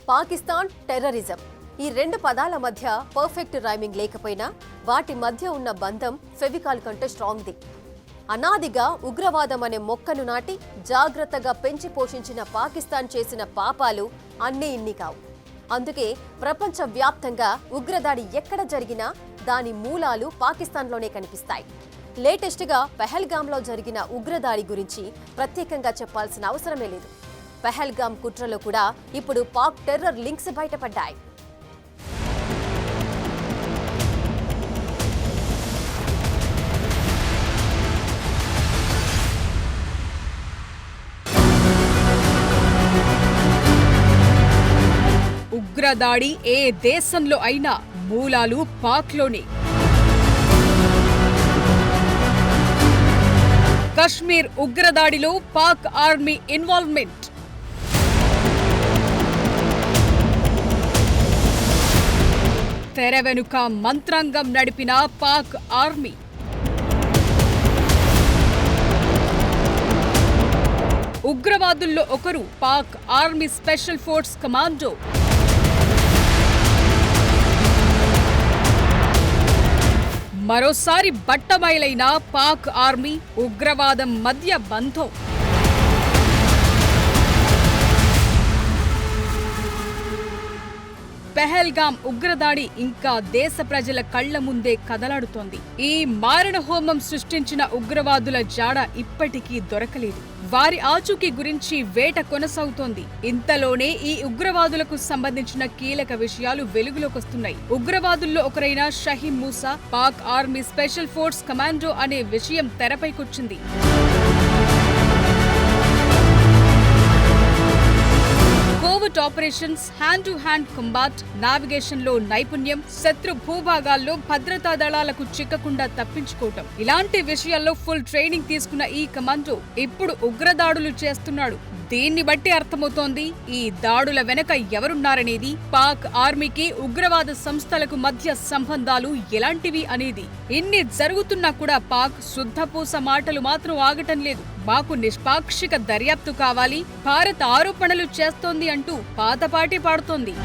Pakistan, terrorism ఈ రెండు పదాల మధ్య పర్ఫెక్ట్ రైమింగ్ లేకపోయినా వాటి మధ్య ఉన్న బంధం ఫెవికాల్ కంటే స్ట్రాంగ్ది. అనాదిగా ఉగ్రవాదం అనే మొక్కను నాటి జాగ్రత్తగా పెంచి పోషించిన పాకిస్తాన్ చేసిన పాపాలు అన్నీ ఇన్ని కావు. అందుకే ప్రపంచవ్యాప్తంగా ఉగ్రదాడి ఎక్కడ జరిగినా దాని మూలాలు పాకిస్తాన్లోనే కనిపిస్తాయి. లేటెస్ట్గా పెహల్గాంలో జరిగిన ఉగ్రదాడి గురించి ప్రత్యేకంగా చెప్పాల్సిన అవసరమే లేదు. పెహల్గాం కుట్రలో కూడా ఇప్పుడు పాక్ టెర్రర్ లింక్స్ బయటపడ్డాయి. ఉగ్రదాడి ఏ దేశంలో అయినా మూలాలు పాక్లోనే. కశ్మీర్ ఉగ్రదాడిలో పాక్ ఆర్మీ ఇన్వాల్వ్మెంట్. తెర వెనుక మంత్రాంగం నడిపిన పాక్ ఆర్మీ. ఉగ్రవాదుల్లో ఒకరు Pak army special force commando. మరోసారి బట్టబయలైన పాక్ ఆర్మీ ఉగ్రవాదం మధ్య బంధం. పెహల్గాం ఉగ్రదాడి ఇంకా దేశ ప్రజల కళ్ల ముందే కదలాడుతోంది. ఈ మారణ హోమం సృష్టించిన ఉగ్రవాదుల జాడ ఇప్పటికీ దొరకలేదు. వారి ఆచూకీ గురించి వేట కొనసాగుతోంది. ఇంతలోనే ఈ ఉగ్రవాదులకు సంబంధించిన కీలక విషయాలు వెలుగులోకొస్తున్నాయి. ఉగ్రవాదుల్లో ఒకరైన షహీం Musa Pak army special force commando అనే విషయం తెరపైకొచ్చింది. Covert operations, hand to hand combat, navigation లో నైపుణ్యం, శత్రు భూభాగాల్లో భద్రతా దళాలకు చిక్కకుండా తప్పించుకోవటం, ఇలాంటి విషయాల్లో ఫుల్ ట్రైనింగ్ తీసుకున్న ఈ కమాండో ఇప్పుడు ఉగ్రదాడులు చేస్తున్నాడు. దీన్ని బట్టి అర్థమవుతోంది ఈ దాడుల వెనక ఎవరున్నారనేది, పాక్ ఆర్మీకి ఉగ్రవాద సంస్థలకు మధ్య సంబంధాలు ఎలాంటివి అనేది. ఇన్ని జరుగుతున్నా కూడా పాక్ శుద్ధపూస మాటలు మాత్రం ఆగటం లేదు. మాకు నిష్పాక్షిక దర్యాప్తు కావాలి, భారత్ ఆరోపణలు చేస్తోంది అంటూ పాతపాటి పాడుతోంది.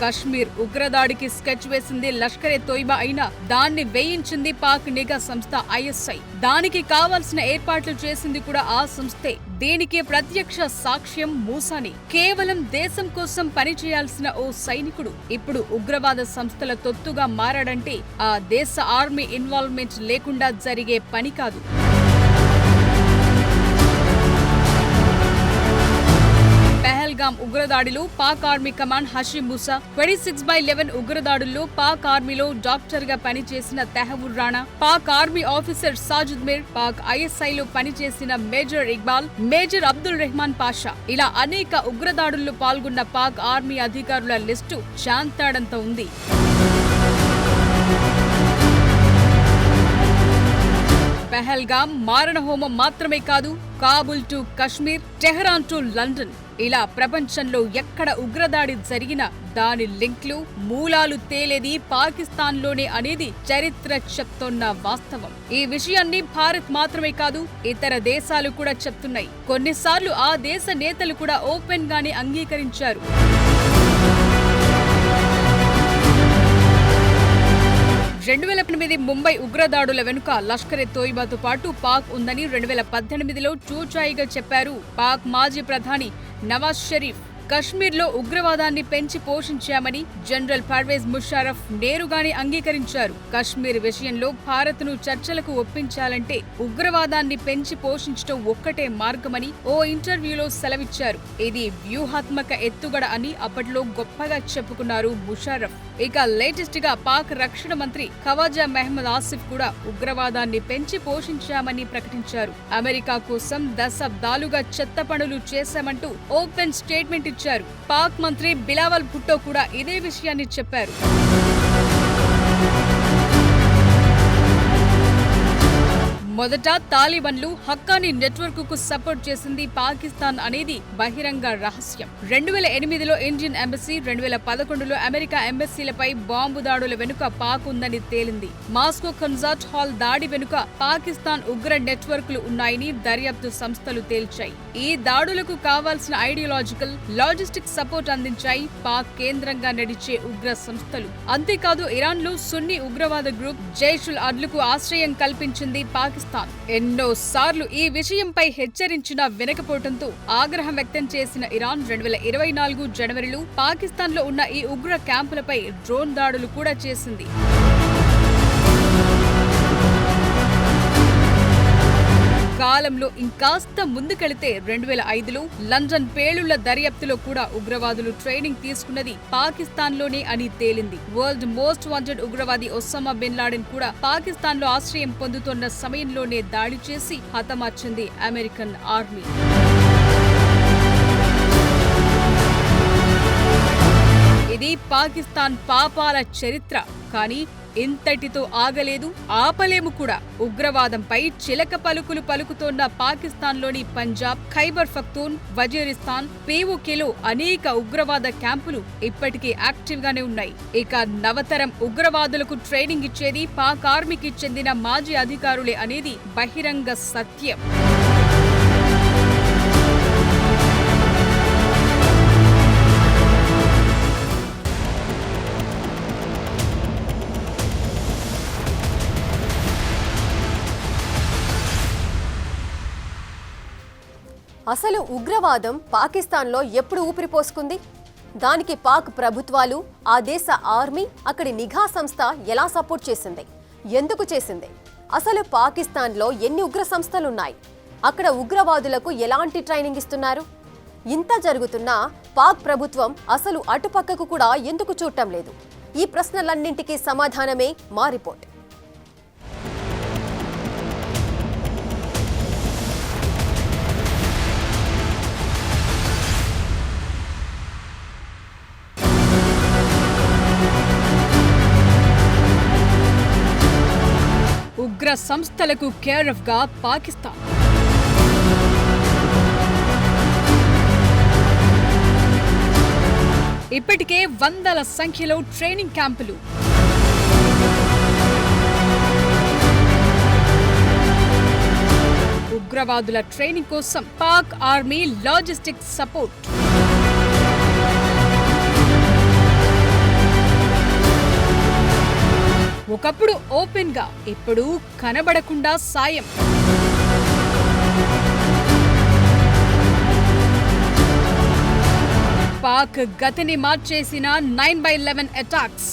కశ్మీర్ ఉగ్రదాడికి స్కెచ్ వేసింది లష్కరే తోయిబా అయినా దాన్ని వేయించింది పాక్ నిఘా సంస్థ ఐఎస్ఐ. దానికి కావాల్సిన ఏర్పాట్లు చేసింది కూడా ఆ సంస్థే. దీనికి ప్రత్యక్ష సాక్ష్యం మూసాని. కేవలం దేశం కోసం పనిచేయాల్సిన ఓ సైనికుడు ఇప్పుడు ఉగ్రవాద సంస్థల తొత్తుగా మారాడంటే ఆ దేశ ఆర్మీ ఇన్వాల్వ్మెంట్ లేకుండా జరిగే పని కాదు. పెహల్గాం ఉగ్రదాడిలో పాక్ ఆర్మీ కమాండ్ హషీం మూసా, 26/11 ఉగ్రదాడుల్లో పాక్ ఆర్మీలో డాక్టర్ గా పనిచేసిన తెహవుర్ రాణా, పాక్ ఆర్మీ ఆఫీసర్ సాజిద్ మీర్, పాక్ ఐఎస్ఐలో పనిచేసిన మేజర్ ఇక్బాల్, మేజర్ అబ్దుల్ రెహమాన్ పాషా, ఇలా అనేక ఉగ్రదాడుల్లో పాల్గొన్న పాక్ ఆర్మీ అధికారుల లిస్టు చాంతాడంత ఉంది. పెహల్గాం మారణ హోమం మాత్రమే కాదు, Kabul to Kashmir, Tehran to London, ఇలా ప్రపంచంలో ఎక్కడ ఉగ్రదాడి జరిగినా దాని లింక్లు, మూలాలు తేలేది పాకిస్తాన్లోనే అనేది చరిత్ర చెప్తోన్న వాస్తవం. ఈ విషయాన్ని భారత్ మాత్రమే కాదు ఇతర దేశాలు కూడా చెప్తున్నాయి. కొన్నిసార్లు ఆ దేశ నేతలు కూడా ఓపెన్ గానే అంగీకరించారు. 2008 ముంబై ఉగ్రదాడుల వెనుక లష్కరే తోయిబాతో పాటు పాక్ ఉందని 2018లో చూచాయిగా చెప్పారు పాక్ మాజీ ప్రధాని నవాజ్ షరీఫ్. కశ్మీర్లో ఉగ్రవాదాన్ని పెంచి పోషించామని జనరల్ పర్వేజ్ ముషారఫ్ నేరుగానే అంగీకరించారు. కశ్మీర్ విషయంలో భారత్ను చర్చలకు ఒప్పించాలంటే ఉగ్రవాదాన్ని పెంచి పోషించడం ఒక్కటే మార్గమని ఓ ఇంటర్వ్యూలో సెలవిచ్చారు. ఇది వ్యూహాత్మక ఎత్తుగడ అని అప్పట్లో గొప్పగా చెప్పుకున్నారు ముషారఫ్. ఇక లేటెస్ట్ గా పాక్ రక్షణ మంత్రి ఖవాజా మహ్మద్ ఆసిఫ్ కూడా ఉగ్రవాదాన్ని పెంచి పోషించామని ప్రకటించారు. అమెరికా కోసం దశాబ్దాలుగా చెత్త పనులు చేశామంటూ ఓపెన్ స్టేట్మెంట్ ఇచ్చారు. పాక్ మంత్రి బిలావల్ భుట్టో కూడా ఇదే విషయాన్ని చెప్పారు. మొదట తాలిబన్లు హక్కానీ నెట్వర్క్ కు సపోర్ట్ చేసింది పాకిస్తాన్ అనేది బహిరంగ రహస్యం. 2008లో ఇండియన్ ఎంబసీ, 2011లో అమెరికా ఎంబసీలపై బాంబు దాడుల వెనుక పాక్ ఉందని తేలింది. మాస్కో కన్సర్ట్ హాల్ దాడి వెనుక పాకిస్తాన్ ఉగ్ర నెట్వర్క్లు ఉన్నాయని దర్యాప్తు సంస్థలు తేల్చాయి. ఈ దాడులకు కావాల్సిన ఐడియాలజికల్, లాజిస్టిక్ సపోర్ట్ అందించాయి పాక్ కేంద్రంగా నడిచే ఉగ్ర సంస్థలు. అంతేకాదు ఇరాన్లో సున్నీ ఉగ్రవాద గ్రూప్ జైషుల్ అద్లుకు ఆశ్రయం కల్పించింది పాకిస్తాన్. ఎన్నోసార్లు ఈ విషయంపై హెచ్చరించినా వినకపోవడంతో ఆగ్రహం వ్యక్తం చేసిన ఇరాన్ 2024 జనవరిలో పాకిస్తాన్లో ఉన్న ఈ ఉగ్ర క్యాంపులపై డ్రోన్ దాడులు కూడా చేసింది. కాలంలో ఇంకాస్త ముందుకెళితే 2005లో లండన్ పేలుళ్ల దర్యాప్తులో కూడా ఉగ్రవాదులు ట్రైనింగ్ తీసుకున్నది పాకిస్తాన్లోనే అని తేలింది. వరల్డ్ మోస్ట్ వాంటెడ్ ఉగ్రవాది ఒసామా బిన్ లాడెన్ కూడా పాకిస్తాన్లో ఆశ్రయం పొందుతున్న సమయంలోనే దాడి చేసి హతమార్చింది అమెరికన్ ఆర్మీ. ఇది పాకిస్తాన్ పాపాల చరిత్ర. కానీ ఇంతటితో ఆగలేదు, ఆపలేము కూడా. ఉగ్రవాదంపై చిలక పలుకులు పలుకుతోన్న పాకిస్తాన్లోని పంజాబ్, ఖైబర్ పఖ్తూన్, వజీరిస్తాన్, పీఓకేలో అనేక ఉగ్రవాద క్యాంపులు ఇప్పటికీ యాక్టివ్ గానే ఉన్నాయి. ఇక నవతరం ఉగ్రవాదులకు ట్రైనింగ్ ఇచ్చేది పాక్ ఆర్మీకి చెందిన మాజీ అధికారులే అనేది బహిరంగ సత్యం. అసలు ఉగ్రవాదం పాకిస్తాన్లో ఎప్పుడు ఊపిరిపోసుకుంది? దానికి పాక్ ప్రభుత్వాలు, ఆ దేశ ఆర్మీ, అక్కడి నిఘా సంస్థ ఎలా సపోర్ట్ చేసింది? ఎందుకు చేసింది? అసలు పాకిస్తాన్లో ఎన్ని ఉగ్ర సంస్థలున్నాయి? అక్కడ ఉగ్రవాదులకు ఎలాంటి ట్రైనింగ్ ఇస్తున్నారు? ఇంత జరుగుతున్నా పాక్ ప్రభుత్వం అసలు అటుపక్కకు కూడా ఎందుకు చూడటం లేదు? ఈ ప్రశ్నలన్నింటికీ సమాధానమే మా రిపోర్ట్. ఉగ్ర సంస్థలకు కేరఫ్ గా పాకిస్తాన్. ఇప్పటికే వందల సంఖ్యలో ట్రైనింగ్ క్యాంపులు, ఉగ్రవాదుల ట్రైనింగ్ కోసం పాక్ ఆర్మీ లాజిస్టిక్ సపోర్ట్. ఒకప్పుడు ఓపెన్ గా, ఇప్పుడు కనబడకుండా సాయం. పాక్ గతిని మార్చేసిన 9/11 అటాక్స్.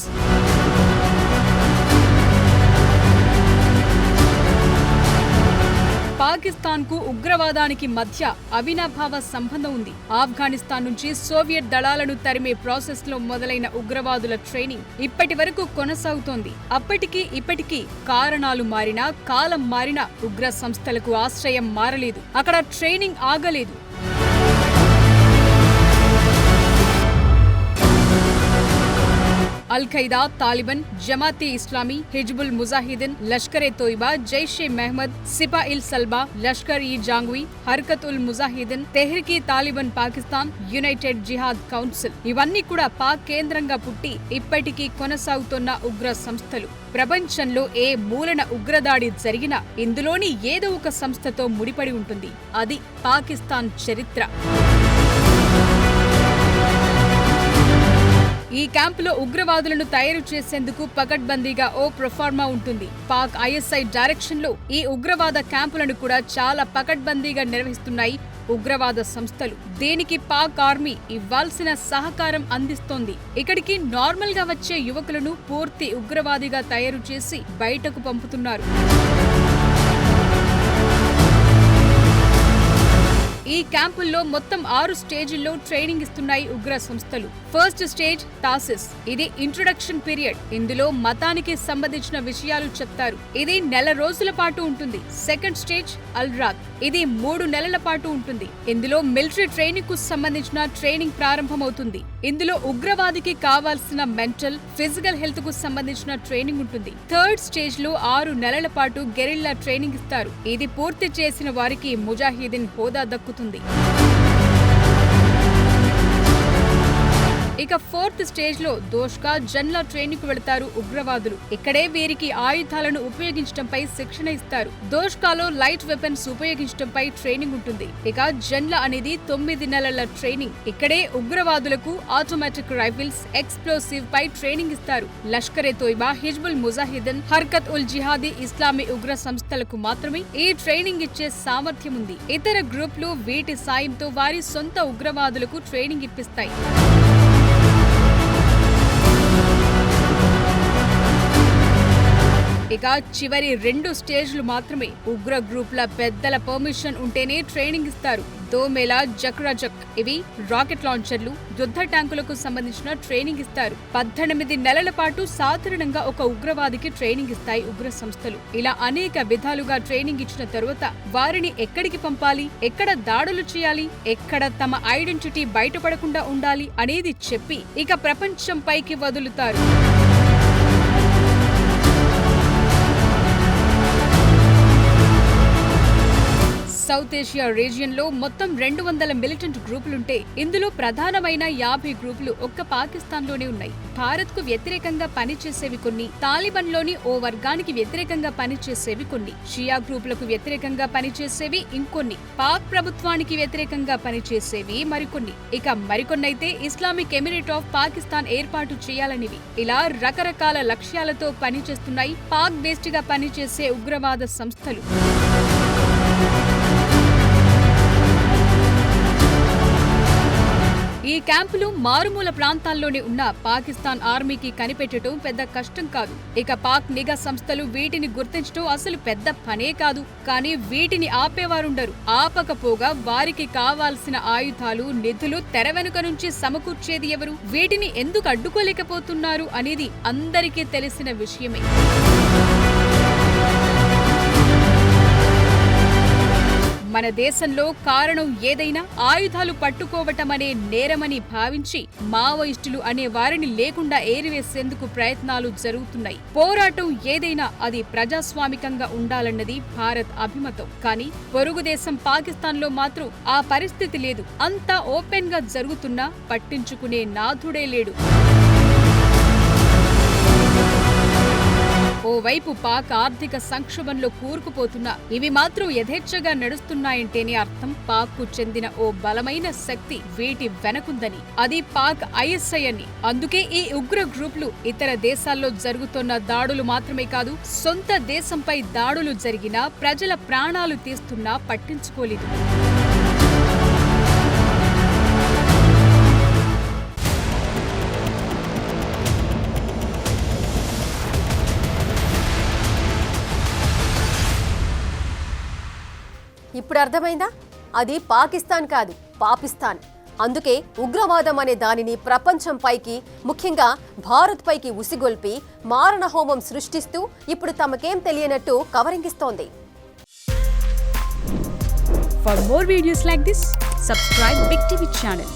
పాకిస్తాన్ కు ఉగ్రవాదానికి మధ్య అవినాభావ సంబంధం ఉంది. ఆఫ్ఘనిస్తాన్ నుంచి సోవియట్ దళాలను తరిమే ప్రాసెస్ లో మొదలైన ఉగ్రవాదుల ట్రైనింగ్ ఇప్పటి వరకు కొనసాగుతోంది. అప్పటికీ ఇప్పటికీ కారణాలు మారినా, కాలం మారినా ఉగ్ర సంస్థలకు ఆశ్రయం మారలేదు. అక్కడ ట్రైనింగ్ ఆగలేదు. అల్ ఖైదా, తాలిబాన్, జమాతే ఇస్లామీ, హిజ్బుల్ ముజాహిదీన్, లష్కర్ ఎ తోయిబా, జైషే మెహ్మద్, సిపాయిల్ సల్బా, లష్కర్ ఇ జాంగ్వీ, హర్కత్ ఉల్ ముజాహిదీన్, తెహ్రీకే తాలిబాన్ పాకిస్తాన్, యునైటెడ్ జిహాద్ కౌన్సిల్ ఇవన్నీ కూడా పాక్ కేంద్రంగా పుట్టి ఇప్పటికీ కొనసాగుతున్న ఉగ్ర సంస్థలు. ప్రపంచంలో ఏ మూలన ఉగ్రదాడి జరిగినా ఇందులోని ఏదో ఒక సంస్థతో ముడిపడి ఉంటుంది. అది పాకిస్తాన్ చరిత్ర. ఈ క్యాంపులో ఉగ్రవాదులను తయారు చేసేందుకు పకడ్బందీగా ఓ ప్రొఫార్మా ఉంటుంది. పాక్ ఐఎస్ఐ డైరెక్షన్ లో ఈ ఉగ్రవాద క్యాంపులను కూడా చాలా పకడ్బందీగా నిర్వహిస్తున్నాయి ఉగ్రవాద సంస్థలు. దీనికి పాక్ ఆర్మీ ఇవ్వాల్సిన సహకారం అందిస్తోంది. ఇక్కడికి నార్మల్ గా వచ్చే యువకులను పూర్తి ఉగ్రవాదిగా తయారు చేసి బయటకు పంపుతున్నారు. ఈ క్యాంపుల్లో పాకిస్తాన్ లో మొత్తం 6 స్టేజ్ల్లో ట్రైనింగ్ ఇస్తున్నాయి ఉగ్ర సంస్థలు. ఫస్ట్ స్టేజ్ తాసిస్. ఇది ఇంట్రొడక్షన్ పీరియడ్. ఇందులో మతానికి సంబంధించిన విషయాలు చెప్తారు. ఇది 1 నెల రోజుల పాటు ఉంటుంది. సెకండ్ స్టేజ్ అల్-రాద్. ఇది 3 నెలల పాటు ఉంటుంది. ఇందులో మిలిటరీ ట్రైనింగ్ కు సంబంధించిన ట్రైనింగ్ ప్రారంభమవుతుంది. ఇందులో ఉగ్రవాదికి కావాల్సిన మెంటల్, ఫిజికల్ హెల్త్ కు సంబంధించిన ట్రైనింగ్ ఉంటుంది. థర్డ్ స్టేజ్ లో 6 నెలల పాటు గెరిల్లా ట్రైనింగ్ ఇస్తారు. ఇది పూర్తి చేసిన వారికి ముజాహిదీన్ హోదా దక్కుతుంది. ఇక ఫోర్త్ స్టేజ్ లో దోష్కా, జన్లా ట్రైనింగ్ కు వెళతారు ఉగ్రవాదులు. ఇక్కడే వీరికి ఆయుధాలను ఉపయోగించడంపై శిక్షణ ఇస్తారు. దోష్కాలో లైట్ వెపన్స్ ఉపయోగించడంపై ట్రైనింగ్ ఉంటుంది. ఇక జన్లా అనేది 9 నెలల ట్రైనింగ్. ఇక్కడే ఉగ్రవాదులకు ఆటోమేటిక్ రైఫిల్స్, ఎక్స్ప్లోసివ్ పై ట్రైనింగ్ ఇస్తారు. లష్కరే తోయిబా, హిజ్బుల్ ముజాహిదీన్, హర్కత్ ఉల్ జిహాదీ ఇస్లామీ ఉగ్ర సంస్థలకు మాత్రమే ఈ ట్రైనింగ్ ఇచ్చే సామర్థ్యం ఉంది. ఇతర గ్రూపులు వీటి సాయంతో వారి సొంత ఉగ్రవాదులకు ట్రైనింగ్ ఇప్పిస్తాయి. ఇక చివరి 2 స్టేజ్లు మాత్రమే ఉగ్ర గ్రూప్ల పెద్దల పర్మిషన్ ఉంటేనే ట్రైనింగ్ ఇస్తారు. దోమేలా, జక్రాజక్ ఇవి రాకెట్ లాంచర్లు, యుద్ధ ట్యాంకులకు సంబంధించిన ట్రైనింగ్ ఇస్తారు. 18 నెలల పాటు సాధారణంగా ఒక ఉగ్రవాదికి ట్రైనింగ్ ఇస్తాయి ఉగ్ర సంస్థలు. ఇలా అనేక విధాలుగా ట్రైనింగ్ ఇచ్చిన తరువాత వారిని ఎక్కడికి పంపాలి, ఎక్కడ దాడులు చేయాలి, ఎక్కడ తమ ఐడెంటిటీ బయటపడకుండా ఉండాలి అనేది చెప్పి ఇక ప్రపంచం పైకి వదులుతారు. సౌత్ ఏషియా రీజియన్ లో మొత్తం 200 మిలిటెంట్ గ్రూపులుంటే ఇందులో ప్రధానమైన 50 గ్రూపులు ఒక్క పాకిస్తాన్ లోనే ఉన్నాయి. భారత్ కు వ్యతిరేకంగా పనిచేసేవి కొన్ని, తాలిబాన్ లోని ఓ వర్గానికి వ్యతిరేకంగా పనిచేసేవి కొన్ని, షియా గ్రూపులకు వ్యతిరేకంగా పనిచేసేవి ఇంకొన్ని, పాక్ ప్రభుత్వానికి వ్యతిరేకంగా పనిచేసేవి మరికొన్ని, ఇక మరికొన్నైతే ఇస్లామిక్ ఎమిరేట్ ఆఫ్ పాకిస్తాన్ ఏర్పాటు చేయాలనివి. ఇలా రకరకాల లక్ష్యాలతో పనిచేస్తున్నాయి పాక్ బేస్డ్ గా పనిచేసే ఉగ్రవాద సంస్థలు. ఈ క్యాంపులు మారుమూల ప్రాంతాల్లోనే ఉన్న పాకిస్తాన్ ఆర్మీకి కనిపెట్టడం పెద్ద కష్టం కాదు. ఇక పాక్ నిఘా సంస్థలు వీటిని గుర్తించడం అసలు పెద్ద పనే కాదు. కానీ వీటిని ఆపేవారుండరు. ఆపకపోగా వారికి కావాల్సిన ఆయుధాలు, నిధులు తెర వెనుక నుంచి సమకూర్చేది ఎవరు? వీటిని ఎందుకు అడ్డుకోలేకపోతున్నారు అనేది అందరికీ తెలిసిన విషయమే. మన దేశంలో కారణం ఏదైనా ఆయుధాలు పట్టుకోవటమనే నేరమని భావించి మావోయిస్టులు అనే వారిని లేకుండా ఏరివేసేందుకు ప్రయత్నాలు జరుగుతున్నాయి. పోరాటం ఏదైనా అది ప్రజాస్వామికంగా ఉండాలన్నది భారత్ అభిమతం. కానీ పొరుగు దేశం పాకిస్తాన్లో మాత్రం ఆ పరిస్థితి లేదు. అంతా ఓపెన్ గా జరుగుతున్నా పట్టించుకునే నాథుడే లేడు. ఓవైపు పాక్ ఆర్థిక సంక్షోభంలో కూరుకుపోతున్నా ఇవి మాత్రం యథేచ్ఛగా నడుస్తున్నాయంటేనే అర్థం పాక్ కు చెందిన ఓ బలమైన శక్తి వీటి వెనకుందని. అది పాక్ ఐఎస్ఐ అని. అందుకే ఈ ఉగ్ర గ్రూపులు ఇతర దేశాల్లో జరుగుతున్న దాడులు మాత్రమే కాదు, సొంత దేశంపై దాడులు జరిగినా ప్రజల ప్రాణాలు తీస్తున్నా పట్టించుకోలేదు. ఇప్పుడు అర్థమైందా? అది పాకిస్తాన్ కాదు, పాపిస్తాన్. అందుకే ఉగ్రవాదం అనే దానిని ప్రపంచం పైకి, ముఖ్యంగా భారత్ పైకి ఉసిగొల్పి మారణహోమం సృష్టిస్తూ ఇప్పుడు తమకేం తెలియనట్టు కవరింగిస్తోంది. For more videos like this, subscribe Big TV channel.